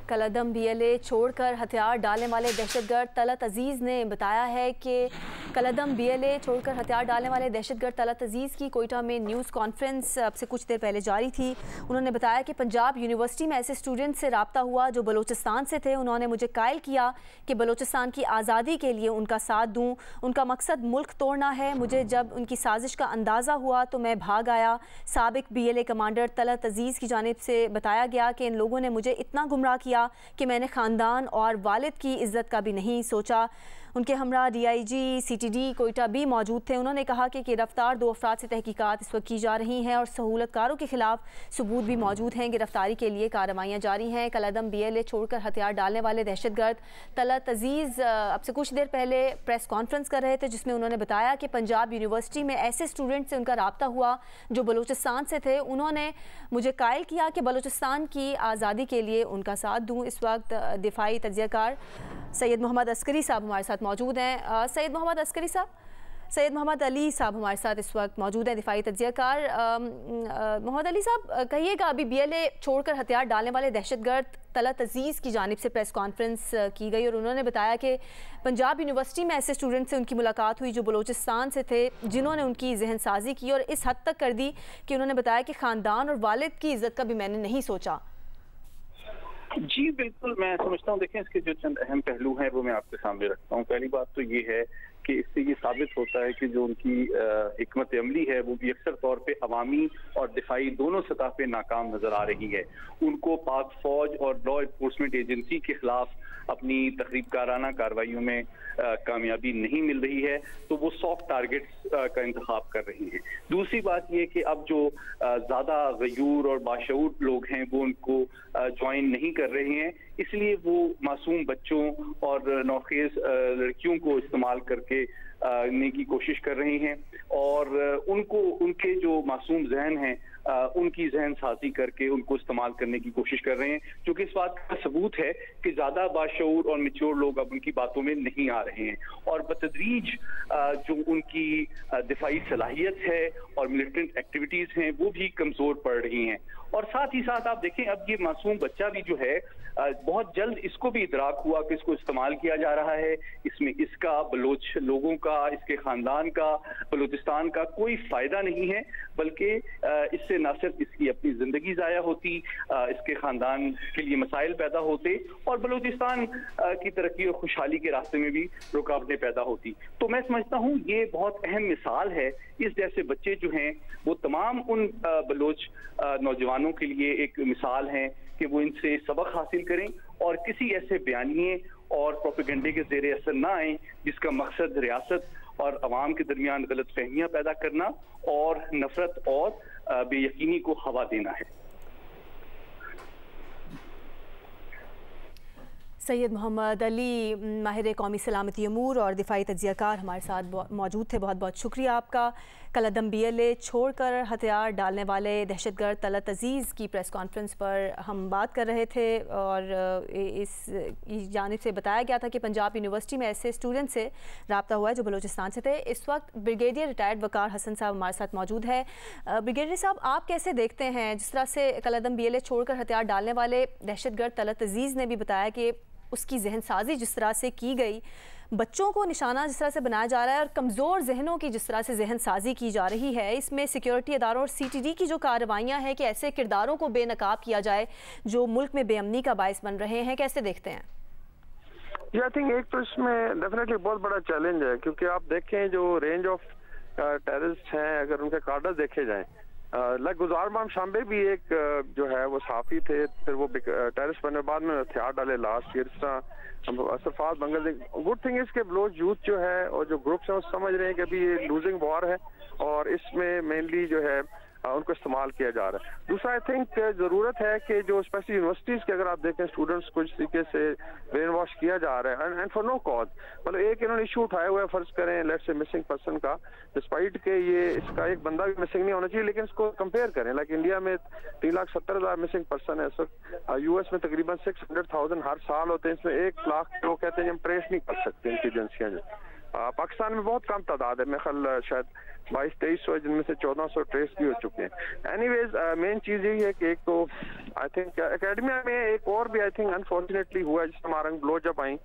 कलअदम BLA छोड़कर हथियार डालने वाले दहशतगर्द तलत अजीज़ ने बताया है कि कलअदम BLA छोड़कर हथियार डालने वाले दहशतगर्द तलत अजीज़ की कोयटा में न्यूज़ कॉन्फ्रेंस अब से कुछ देर पहले जारी थी। उन्होंने बताया कि पंजाब यूनिवर्सिटी में ऐसे स्टूडेंट से रब्ता हुआ जो बलूचिस्तान से थे। उन्होंने मुझे कायल किया कि बलूचिस्तान की आज़ादी के लिए उनका साथ दूँ। उनका मकसद मुल्क तोड़ना है। मुझे जब उनकी साजिश का अंदाज़ा हुआ तो मैं भाग आया। साबिक BLA कमांडर तलत अजीज़ की जानिब से बताया गया कि इन लोगों ने मुझे इतना गुमराह किया कि मैंने ख़ानदान और वालिद की इज़्ज़त का भी नहीं सोचा। उनके हमरा DIG CTD कोयटा भी मौजूद थे। उन्होंने कहा कि गिरफ्तार 2 अफराद से तहकीकात इस वक्त की जा रही हैं और सहूलतकारों के खिलाफ सबूत भी मौजूद हैं। गिरफ्तारी के लिए कार्रवाइयाँ जारी हैं। कलअदम BLA छोड़कर हथियार डालने वाले दहशतगर्द तलत अजीज़ अब से कुछ देर पहले प्रेस कॉन्फ्रेंस कर रहे थे, जिसमें उन्होंने बताया कि पंजाब यूनिवर्सिटी में ऐसे स्टूडेंट से उनका रब्ता हुआ जो बलूचिस्तान से थे। उन्होंने मुझे कायल किया कि बलूचिस्तान की आज़ादी के लिए उनका साथ दूँ। इस वक्त दिफाई तज्ज़ियाकार सैयद मोहम्मद अस्करी साहब हमारे साथ मौजूद हैं। सैयद मोहम्मद अस्करी साहब, सैयद मोहम्मद अली साहब हमारे साथ इस वक्त मौजूद हैं, दिफाई तज्ज़ियाकार। मोहम्मद अली साहब, कहिएगा, अभी BLA छोड़कर हथियार डालने वाले दहशतगर्द तलत अजीज़ की जानिब से प्रेस कॉन्फ्रेंस की गई और उन्होंने बताया कि पंजाब यूनिवर्सिटी में ऐसे स्टूडेंट से उनकी मुलाकात हुई जो बलूचिस्तान से थे, जिन्होंने उनकी जहन साजी की और इस हद तक कर दी कि उन्होंने बताया कि ख़ानदान और वालिद की इज़्ज़त का भी मैंने नहीं सोचा। जी बिल्कुल, मैं समझता हूँ। देखें, इसके जो चंद अहम पहलू हैं वो मैं आपके सामने रखता हूँ। पहली बात तो ये है कि इससे ये साबित होता है कि जो उनकी हिकमत अमली है वो भी अक्सर तौर पे अवामी और दिफाई दोनों सतह पे नाकाम नजर आ रही है। उनको पाक फौज और लॉ इन्फोर्समेंट एजेंसी के खिलाफ अपनी तखरीबकाराना कार्रवाइयों में कामयाबी नहीं मिल रही है, तो वो सॉफ्ट टारगेट्स का इंतखाब कर रही हैं। दूसरी बात ये कि अब जो ज़्यादा गयूर और बाशऊर लोग हैं वो उनको ज्वाइन नहीं कर रहे हैं, इसलिए वो मासूम बच्चों और नौखेज लड़कियों को इस्तेमाल करके ने की कोशिश कर रहे हैं और उनको उनके जो मासूम जहन हैं उनकी जहन साजी करके उनको इस्तेमाल करने की कोशिश कर रहे हैं, जो कि इस बात का सबूत है कि ज़्यादा बाशऊर और मैच्योर लोग अब उनकी बातों में नहीं आ रहे हैं और बतदरीज जो उनकी दिफाई सलाहियत है और मिलिटेंट एक्टिविटीज़ हैं वो भी कमज़ोर पड़ रही हैं। और साथ ही साथ आप देखें, अब ये मासूम बच्चा भी जो है बहुत जल्द इसको भी इदराक हुआ कि इसको इस्तेमाल किया जा रहा है। इसमें इसका, बलोच लोगों का, इसके ख़ानदान का, बलूचिस्तान का कोई फ़ायदा नहीं है, बल्कि इससे न सिर्फ इसकी अपनी ज़िंदगी ज़ाया होती, इसके ख़ानदान के लिए मसाइल पैदा होते और बलूचिस्तान की तरक्की और खुशहाली के रास्ते में भी रुकावटें पैदा होती। तो मैं समझता हूँ ये बहुत अहम मिसाल है। इस जैसे बच्चे जो हैं वो तमाम उन बलोच नौजवानों के लिए एक मिसाल हैं कि वो इनसे सबक हासिल करें और किसी ऐसे बयानिए और प्रोपेगेंडे के ज़ेरे असर ना आए जिसका मकसद रियासत और अवाम के दरमियान गलत फहमियाँ पैदा करना और नफरत और बेयकीनी को हवा देना है। सैयद मोहम्मद अली, माहिर कौमी सलामती अमूर और दिफाई तज्ज़ियाकार हमारे साथ मौजूद थे। बहुत बहुत शुक्रिया आपका। कलअदम BLA छोड़कर हथियार डालने वाले दहशतगर्द तलत अजीज़ की प्रेस कॉन्फ्रेंस पर हम बात कर रहे थे और इस जानिब से बताया गया था कि पंजाब यूनिवर्सिटी में ऐसे स्टूडेंट से रब्ता हुआ है जो बलूचिस्तान से थे। इस वक्त ब्रिगेडियर रिटायर्ड वकार हसन साहब हमारे साथ मौजूद है। ब्रिगेडियर साहब, आप कैसे देखते हैं जिस तरह से कलअदम BLA छोड़कर हथियार डालने वाले दहशतगर्द तलत अजीज़ ने भी बताया कि उसकी जहन साजी जिस तरह से की गई, बच्चों को निशाना जिस तरह से बनाया जा रहा है और कमज़ोर जहनों की जिस तरह से जहन साजी की जा रही है, इसमें सिक्योरिटी अदारों और CTD की जो कार्रवाइयाँ हैं कि ऐसे किरदारों को बेनकाब किया जाए जो मुल्क में बेअमनी का बायस बन रहे हैं, कैसे देखते हैं? आई थिंक एक तो इसमें डेफिनेटली बहुत बड़ा चैलेंज है, क्योंकि आप देखें जो रेंज ऑफ टेररिस्ट हैं, अगर उनके कार्डर देखे जाएँ, लाइक गुजार माम शाम्बे भी एक जो है वो साफी थे, फिर वो टेररिस्ट बनने बाद में हथियार डाले लास्ट ईयर। इस तरह असरफात बांग्लादेश। गुड थिंग इज के बलोच यूथ जो है और जो ग्रुप्स हैं वो समझ रहे हैं कि अभी ये लूजिंग वॉर है और इसमें मेनली जो है उनको इस्तेमाल किया जा रहा है। दूसरा, आई थिंक ज़रूरत है कि जो स्पेशली यूनिवर्सिटीज़ के अगर आप देखें स्टूडेंट्स को इस तरीके से ब्रेन वॉश किया जा रहा है एंड फॉर नो कॉज, मतलब एक इन्होंने इशू उठाया हुआ है, फर्ज करें लेट्स से मिसिंग पर्सन का, डिस्पाइट के ये इसका एक बंदा भी मिसिंग नहीं होना चाहिए, लेकिन इसको कंपेयर करें, लाइक इंडिया में 3,70,000 मिसिंग पर्सन है, सर US में तकरीबन 600,000 हर साल होते हैं, इसमें 1 लाख लोग कहते हैं हम ट्रेस नहीं कर सकते इनकी एजेंसियाँ जो पाकिस्तान में बहुत कम तादाद है, मैं ख्याल शायद 2200-2300 है, जिनमें से 1400 ट्रेस भी हो चुके हैं। एनीवेज मेन चीज़ यही है कि एक तो आई थिंक एकेडमिया में एक और भी आई थिंक अनफॉर्चुनेटली हुआ है, जिसमें मारंग ब्लो जब आई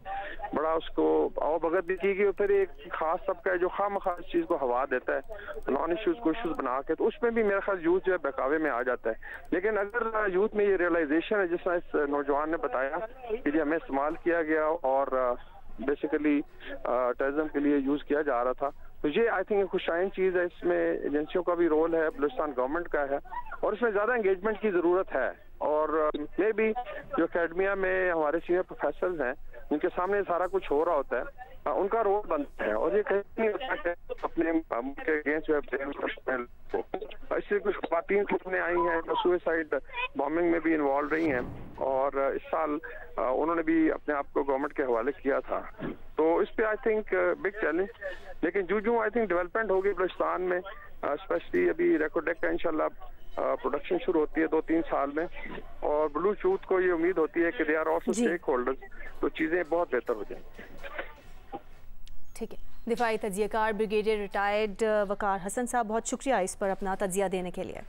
बड़ा उसको आओ भगत भी की गई, और फिर एक खास सबका जो खामखा इस चीज़ को हवा देता है नॉन इश्यूज को इश्यूज बना के, तो उसमें भी मेरा ख्याल यूथ जो है बहकावे में आ जाता है। लेकिन अगर यूथ में ये रियलाइजेशन है, जिस तरह इस नौजवान ने बताया कि हमें इस्तेमाल किया गया और बेसिकली टेररिज्म के लिए यूज किया जा रहा था, तो ये आई थिंक खुशाइन चीज़ है। इसमें एजेंसियों का भी रोल है, बलूचिस्तान गवर्नमेंट का है, और इसमें ज़्यादा एंगेजमेंट की ज़रूरत है। और मे भी जो अकेडमिया में हमारे सीनियर प्रोफेसर हैं, जिनके सामने सारा कुछ हो रहा होता है, उनका रोल बनता है। और ये कहीं नहीं होता है अपने मुल्क के अगेंस्ट जो है इससे कुछ ख़वातीन सामने आई हैं जो सुसाइड बॉम्बिंग में भी इन्वॉल्व रही हैं, और इस साल उन्होंने भी अपने आप को गवर्नमेंट के हवाले किया था। तो इस पे आई थिंक बिग चैलेंज, लेकिन जो आई थिंक डेवलपमेंट होगी बलूचिस्तान में, स्पेशली अभी रेकोडेक का इंशाल्लाह प्रोडक्शन शुरू होती है 2-3 साल में, और बलूच यूथ को ये उम्मीद होती है कि they are also stakeholders, तो चीज़ें बहुत बेहतर हो जाएंगी। ठीक है, दिफाई तजियाकार ब्रिगेडियर रिटायर्ड वकार हसन साहब, बहुत शुक्रिया इस पर अपना तजिया देने के लिए।